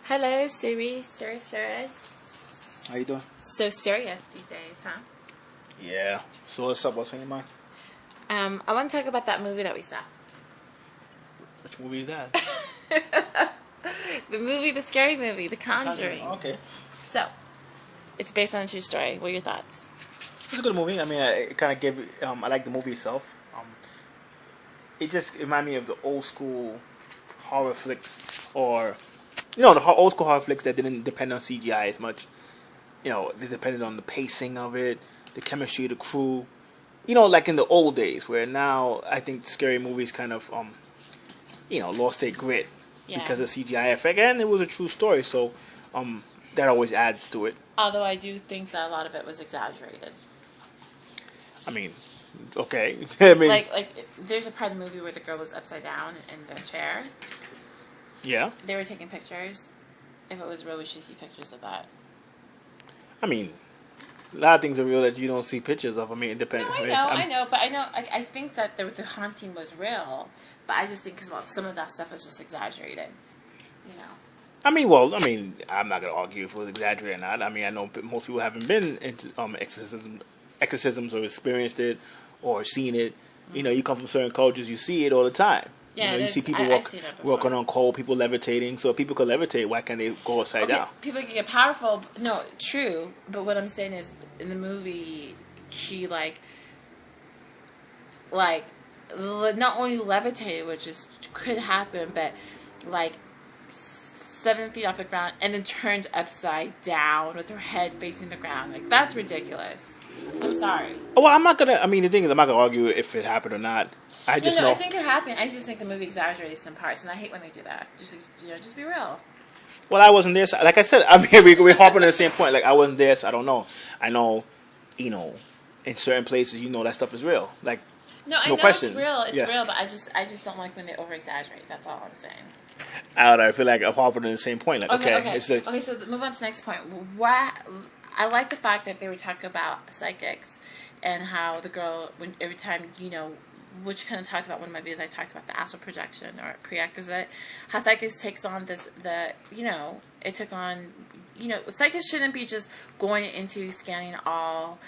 Hello, Siris. How you doing? So serious these days, huh? Yeah. So what's up? What's on your mind? I want to talk about that movie that we saw. Which movie is that? The scary movie, The Conjuring. Okay. So, it's based on a true story. What are your thoughts? It's a good movie. I mean, it kind of gave. I like the movie itself. It just reminded me of the old school horror flicks, or the old school horror flicks that didn't depend on CGI as much. They depended on the pacing of it, the chemistry of the crew. Like in the old days, where now I think scary movies kind of lost their grit because of CGI effect, and it was a true story, so that always adds to it. Although I do think that a lot of it was exaggerated. I mean, okay. I mean, like there's a part of the movie where the girl was upside down in the chair. Yeah. They were taking pictures. If it was real, we should see pictures of that. I mean, a lot of things are real that you don't see pictures of. I mean, it depends. No, I know, but I think that the haunting was real, but I just think because some of that stuff was just exaggerated, I'm not gonna argue if it was exaggerated or not. I mean, I know most people haven't been into exorcisms or experienced it or seen it. Mm-hmm. You come from certain cultures, you see it all the time. Yeah, you see people walking on coal, people levitating. So if people could levitate, why can't they go upside down? People can get powerful. No, true. But what I'm saying is, in the movie, she like not only levitated, which could happen, but like 7 feet off the ground and then turned upside down with her head facing the ground. Like, that's ridiculous. I'm sorry. Well, I'm not gonna. I mean, the thing is, I'm not gonna argue if it happened or not. I think it happened. I just think the movie exaggerated some parts, and I hate when they do that. Just be real. Well, I wasn't there. So, like I said, I mean, we're harping on the same point. Like, I wasn't there, so I don't know. I know, in certain places, that stuff is real. Like, no know question. It's real. It's real, but I just don't like when they over exaggerate. That's all I'm saying. I don't know. I feel like I'm harping on the same point. Like, okay. So move on to the next point. I like the fact that they were talking about psychics and how the girl, every time, which kind of talked about one of my videos, I talked about the astral projection or prerequisite, how psychics takes on it took on, psychics shouldn't be just going into scanning all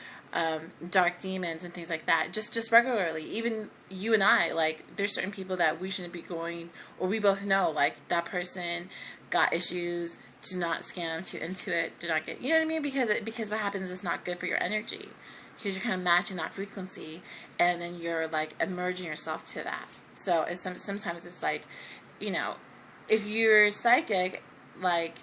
dark demons and things like that, just regularly. Even you and I, like, there's certain people that we shouldn't be going, or we both know, like, that person got issues, do not scan them into it, do not get, you know what I mean, because what happens is it's not good for your energy. Because you're kind of matching that frequency, and then you're like emerging yourself to that. So sometimes it's like, if you're psychic, like,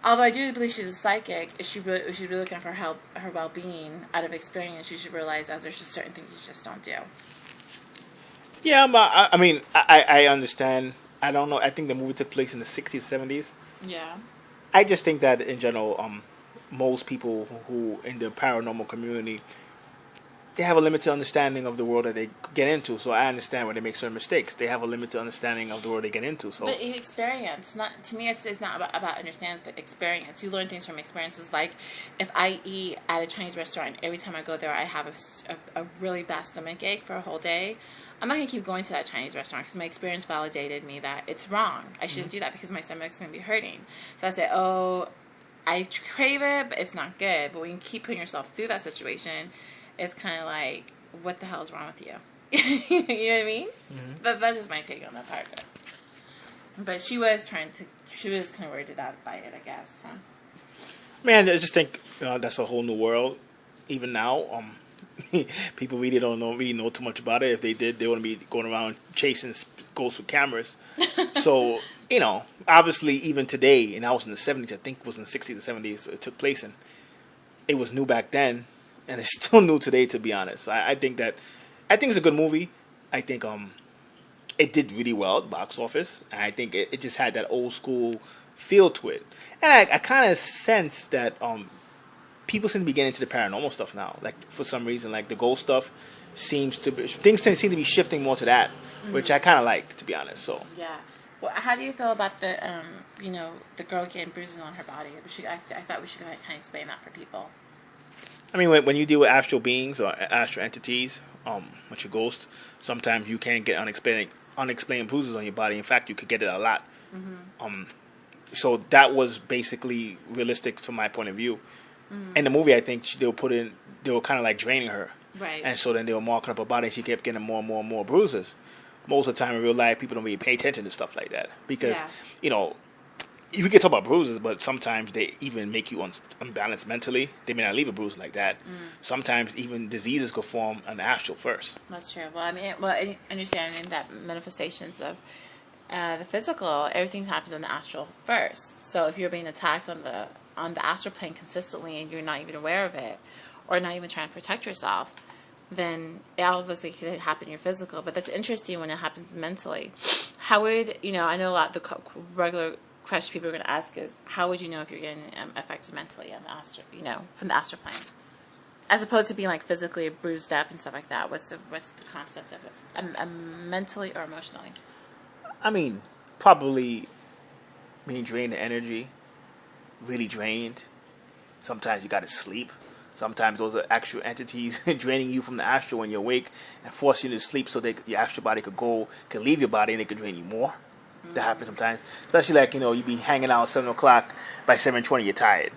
although I do believe she's a psychic, if she should be looking for her well-being out of experience. You should realize that there's just certain things you just don't do. Yeah, but I understand. I don't know. I think the movie took place in the 60s, 70s. Yeah. I just think that in general, most people who in the paranormal community, they have a limited understanding of the world that they get into. So I understand when they make certain mistakes. They have a limited understanding of the world they get into. So, but experience, not to me, it's not about understanding, but experience. You learn things from experiences. Like, if I eat at a Chinese restaurant, every time I go there, I have a really bad stomach ache for a whole day. I'm not going to keep going to that Chinese restaurant because my experience validated me that it's wrong. I shouldn't do that because my stomach's going to be hurting. So I say, I crave it, but it's not good. But when you keep putting yourself through that situation, it's kind of like, what the hell is wrong with you? You know what I mean? Mm-hmm. That's just my take on that part of it. But she was kind of weirded out by it, I guess. Huh? Man, I just think that's a whole new world. Even now, people really don't know too much about it. If they did, they wouldn't be going around chasing ghosts with cameras. So, obviously, even today, and I was in the 70s, I think it was in the 60s or 70s, it took place, and it was new back then, and it's still new today, to be honest. I think it's a good movie. I think it did really well at the box office, and I think it just had that old school feel to it. And I kind of sense that people seem to be getting into the paranormal stuff now. Like, for some reason, like the ghost stuff things seem to be shifting more to that, which I kind of like, to be honest. So yeah. Well, how do you feel about the the girl getting bruises on her body? I thought we should kind of explain that for people. I mean, when you deal with astral beings or astral entities, with your ghost, sometimes you can get unexplained bruises on your body. In fact, you could get it a lot. Mm-hmm. So that was basically realistic from my point of view. In the movie, I think they were kind of like draining her. Right. And so then they were marking up her body, and she kept getting more and more and more bruises. Most of the time in real life, people don't really pay attention to stuff like that. Because, you can talk about bruises, but sometimes they even make you unbalanced mentally. They may not leave a bruise like that. Sometimes even diseases could form on the astral first. That's true. Well, I mean, understanding that manifestations of the physical, everything happens in the astral first. So if you're being attacked on the astral plane consistently and you're not even aware of it, or not even trying to protect yourself, then it obviously could happen in your physical. But that's interesting when it happens mentally. How would, I know a lot of the regular question people are going to ask is, how would you know if you're getting affected mentally on the astral, from the astral plane? As opposed to being like physically bruised up and stuff like that. What's the concept of it? Mentally or emotionally? I mean, probably being drained of energy, really drained. Sometimes you got to sleep. Sometimes those are actual entities draining you from the astral when you're awake and forcing you to sleep so your astral body could leave your body and it could drain you more. That happens sometimes. Especially like, you be hanging out at 7 o'clock, by 7:20 you're tired.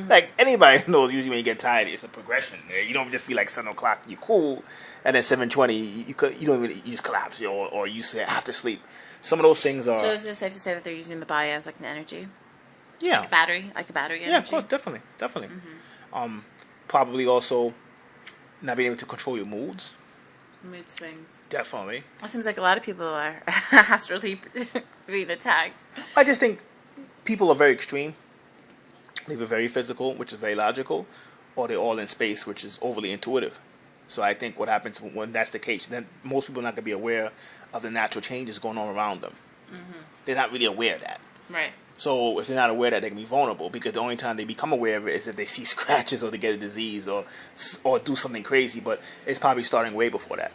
Like anybody knows usually when you get tired it's a progression. You don't just be like 7 o'clock, you're cool, and then 7:20 you just collapse or you say I have to sleep. Some of those things are. So is it safe to say that they're using the body as like an energy? Yeah. Like a battery energy? Yeah, of course, definitely. Probably also not being able to control your moods. Mood swings. Definitely. It seems like a lot of people are astrally being attacked. I just think people are very extreme. They're very physical, which is very logical, or they're all in space, which is overly intuitive. So I think what happens when that's the case, then most people are not going to be aware of the natural changes going on around them. They're not really aware of that. Right. So if they're not aware that they can be vulnerable, because the only time they become aware of it is if they see scratches or they get a disease or do something crazy. But it's probably starting way before that.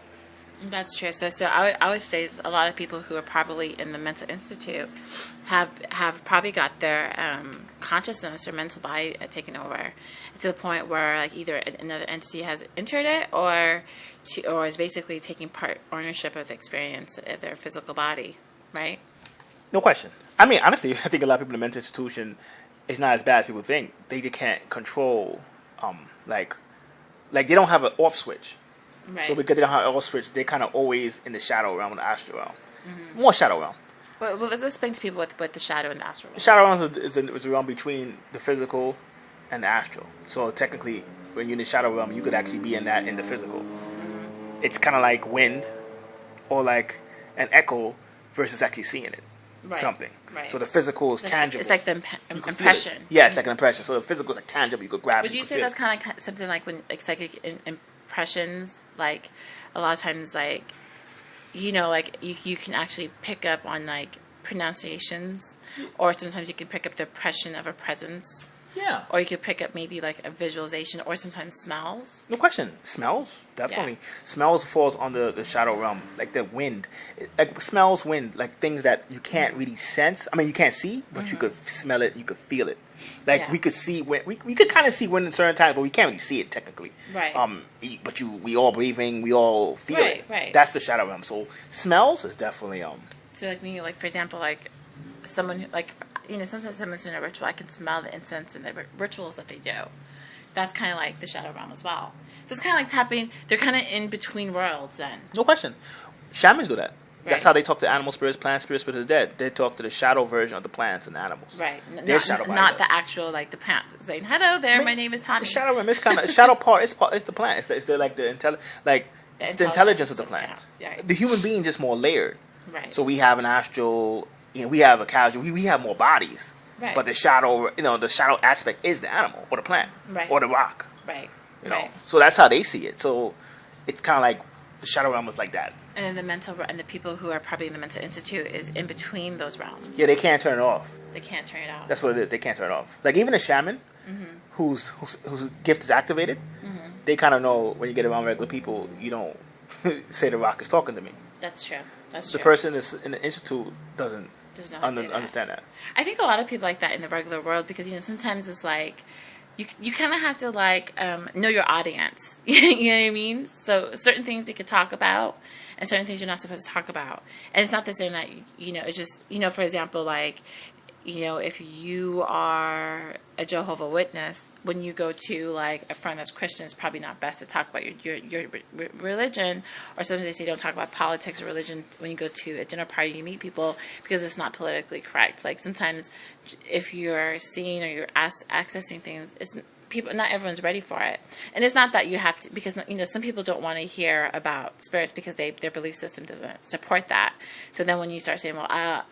That's true. So I would say a lot of people who are probably in the mental institute have probably got their consciousness or mental body taken over to the point where like either another entity has entered it or is basically taking part ownership of the experience of their physical body, right? No question. I mean, honestly, I think a lot of people in the mental institution is not as bad as people think. They just can't control, like they don't have an off switch. Right. So because they don't have an off switch, they're kind of always in the shadow realm and the astral realm. More shadow realm. Well, let's explain to people what the shadow and the astral realm. The shadow realm is a realm between the physical and the astral. So technically, when you're in the shadow realm, you could actually be in the physical. It's kind of like wind or like an echo versus actually seeing it. Right. Something. Right. So the physical is tangible. It's like the impression. Yeah, it's like an impression. So the physical is like tangible. You could grab it. Would you say that's kind of like something like when like psychic impressions, like a lot of times, like like you can actually pick up on like pronunciations, or sometimes you can pick up the impression of a presence. Yeah. Or you could pick up maybe like a visualization, or sometimes smells. No question. Smells, definitely. Yeah. Smells falls under the shadow realm, like the wind. Like smells, wind, like things that you can't really sense. I mean, you can't see, but you could smell it, you could feel it. Like we could see wind. We could kind of see wind in certain times, but we can't really see it technically. Right. But we all breathing, we all feel it. Right. That's the shadow realm. So smells is definitely So like me, like for example, like someone who, like sometimes someone's doing a ritual, I can smell the incense and the rituals that they do. That's kind of like the shadow realm as well. So it's kind of like tapping. They're kind of in between worlds then. No question. Shamans do that. Right. That's how they talk to animal spirits, plant spirits, spirits of the dead. They talk to the shadow version of the plants and animals. Right. Not the actual like the plant saying hello there. My name is Tommy. The shadow realm is kind of shadow part. It's the plant. It's the like the intelligence of the plant. Yeah. The human being just more layered. Right. So we have an astral. We have a casual. We have more bodies. Right. But the shadow, the shadow aspect is the animal or the plant. Right. Or the rock. Right. Right. So that's how they see it. So it's kind of like the shadow realm is like that. And then the people who are probably in the mental institute is in between those realms. Yeah, they can't turn it off. They can't turn it off. That's what it is. They can't turn it off. Like even a shaman, whose gift is activated, they kind of know when you get around regular people, you don't say the rock is talking to me. That's true. The person is in the institute does not understand that. I think a lot of people like that in the regular world because sometimes it's like you kind of have to like know your audience. You know what I mean? So certain things you could talk about and certain things you're not supposed to talk about. And it's not the same that it's just for example like if you are a Jehovah's Witness, when you go to like a friend that's Christian, it's probably not best to talk about your religion, or sometimes they say don't talk about politics or religion when you go to a dinner party. You meet people because it's not politically correct. Like sometimes, if you're seeing or you're accessing things, it's people. Not everyone's ready for it, and it's not that you have to, because some people don't want to hear about spirits because their belief system doesn't support that. So then when you start saying, well,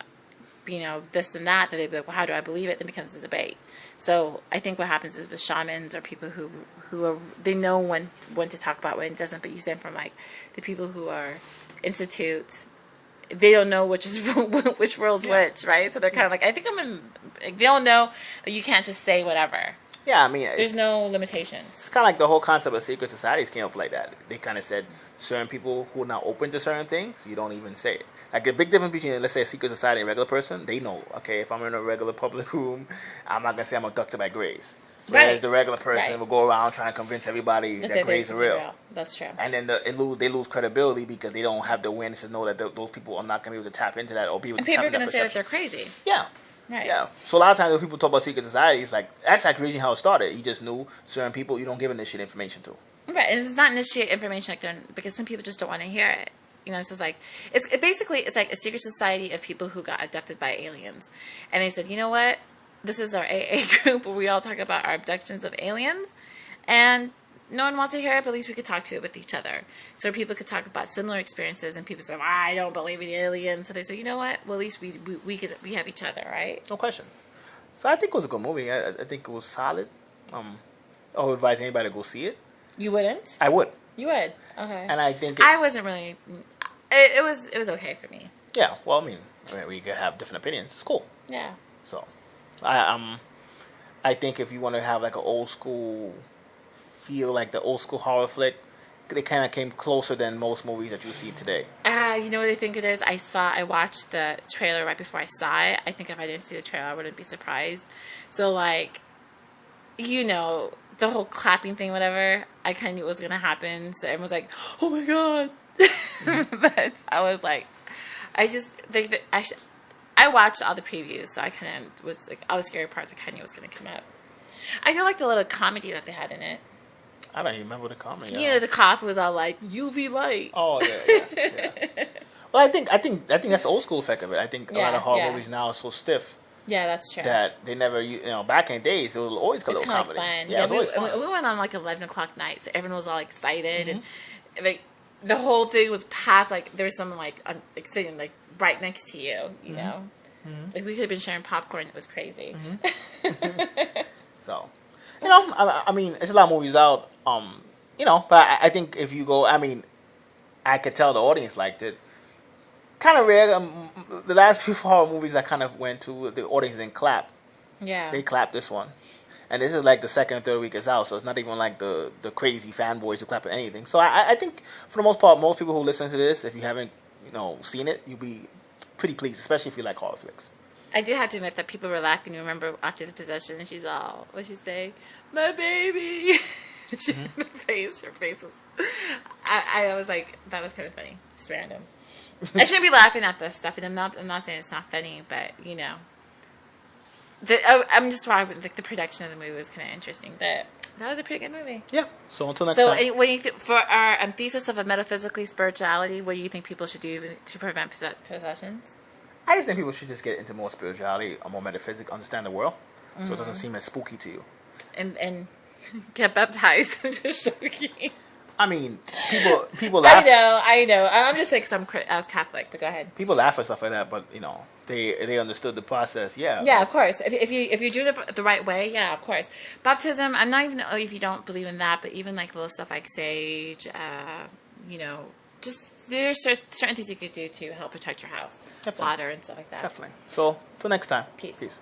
this and that, then they'd be like, well, how do I believe it? Then it becomes a debate. So I think what happens is with shamans or people who are, they know when to talk about when it doesn't, but you stand from like the people who are institutes, they don't know which world's which, right? So they're kind of like, I think they don't know, you can't just say whatever. Yeah, I mean, there's no limitations. It's kind of like the whole concept of secret societies came up like that. They kind of said certain people who are not open to certain things, you don't even say it. Like the big difference between, let's say, a secret society and a regular person, they know, okay, if I'm in a regular public room, I'm not going to say I'm abducted by Greys. Whereas the regular person will go around trying to convince everybody that Greys are real. That's true. And then they lose credibility because they don't have the awareness to know that those people are not going to be able to tap into that or be able to tap into that perception. And people are going to say that they're crazy. Yeah. Right. Yeah. So a lot of times when people talk about secret societies, like that's like originally how it started. You just knew certain people you don't give initiate information to. Right, and it's not initiate information because some people just don't want to hear it. It's just like it's like a secret society of people who got abducted by aliens, and they said, you know what, this is our AA group where we all talk about our abductions of aliens, and no one wants to hear it, but at least we could talk to it with each other. So people could talk about similar experiences, and people say, well, I don't believe in aliens. So they say, you know what? Well, at least we have each other, right? No question. So I think it was a good movie. I think it was solid. I would advise anybody to go see it. You wouldn't? I would. You would? Okay. And I think I wasn't really. It was okay for me. Yeah. Well, I mean, we could have different opinions. It's cool. Yeah. So, I think if you want to have like an old school feel, like the old school horror flick, they kind of came closer than most movies that you see today. You know what I think it is? I watched the trailer right before I saw it. I think if I didn't see the trailer, I wouldn't be surprised. So like, the whole clapping thing, whatever, I kind of knew it was going to happen. So everyone was like, oh my God. But I was like, I just think that I watched all the previews, so I kind of was like, all the scary parts I kind of knew was going to come up. I feel like the little comedy that they had in it. I don't even remember the comedy. The cop was all like UV light. Oh yeah. Well, I think that's the old school effect of it. I think a lot of horror movies now are so stiff. Yeah, that's true. That they never, back in the days, it was always a little comedy. Fun. Yeah, it was always fun. We went on like 11 o'clock night, so everyone was all excited, and like the whole thing was packed. Like there was someone like sitting like right next to you, you know. Like we could have been sharing popcorn. It was crazy. So, I mean, there's a lot of movies out. But I think if you go, I mean, I could tell the audience liked it. Kind of rare. The last few horror movies I kind of went to, the audience didn't clap. Yeah. They clapped this one. And this is like the second or third week it's out, so it's not even like the crazy fanboys who clap at anything. So I think, for the most part, most people who listen to this, if you haven't, seen it, you'll be pretty pleased, especially if you like horror flicks. I do have to admit that people were laughing. Remember, after the possession, and she's all, what'd she say? My baby! Her face was... I was like, that was kind of funny. Just random. I shouldn't be laughing at this stuff, and I'm not saying it's not funny, but I'm just wrong. Like the production of the movie was kind of interesting, but that was a pretty good movie. Yeah. So until next time. So, when for our thesis of a metaphysically spirituality, what do you think people should do to prevent possessions? I just think people should just get into more spirituality, or more metaphysics, understand the world, so it doesn't seem as spooky to you. And get baptized. I'm just joking. I mean, people laugh. I know. I'm just saying because I was Catholic, but go ahead. People laugh at stuff like that, but they understood the process. Yeah. Yeah, of course. If you do it the right way, yeah, of course. Baptism. I'm not even if you don't believe in that, but even like little stuff like sage, just there's certain things you could do to help protect your house, water and stuff like that. Definitely. So till next time. Peace.